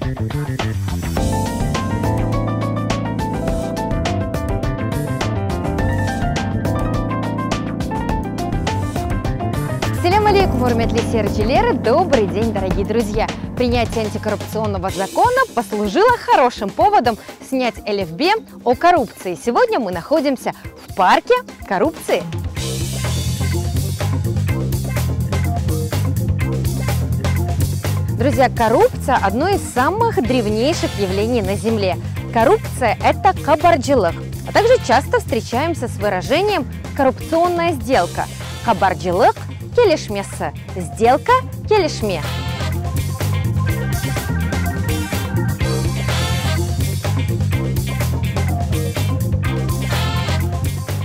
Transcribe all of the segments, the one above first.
Салям алейкум, хурметли серчилеры, добрый день, дорогие друзья! Принятие антикоррупционного закона послужило хорошим поводом снять элефбе о коррупции. Сегодня мы находимся в парке коррупции. Друзья, коррупция – одно из самых древнейших явлений на Земле. Коррупция – это кабарджилык, а также часто встречаемся с выражением «коррупционная сделка». Кабарджилык келешмесі, сделка келешме.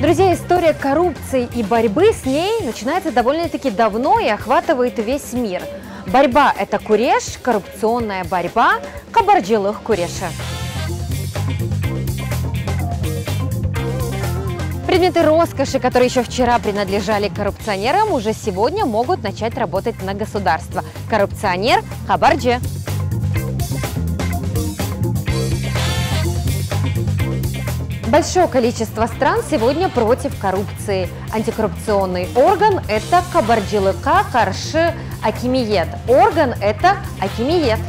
Друзья, история коррупции и борьбы с ней начинается довольно-таки давно и охватывает весь мир. Борьба – это куреш, коррупционная борьба – кабарджилык куреша. Предметы роскоши, которые еще вчера принадлежали коррупционерам, уже сегодня могут начать работать на государство. Коррупционер – кабардже. Большое количество стран сегодня против коррупции. Антикоррупционный орган – это кабарджилыка каршы акимиет. Орган – это акимиет.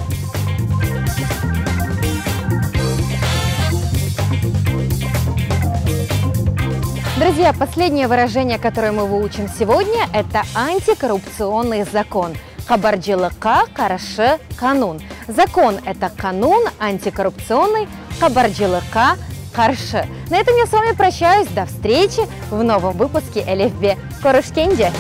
Друзья, последнее выражение, которое мы выучим сегодня, это антикоррупционный закон. Кабарджилыка каршы канун. Закон – это канун антикоррупционный, кабарджилыка каршы. На этом я с вами прощаюсь. До встречи в новом выпуске элефбе. Корушкенде!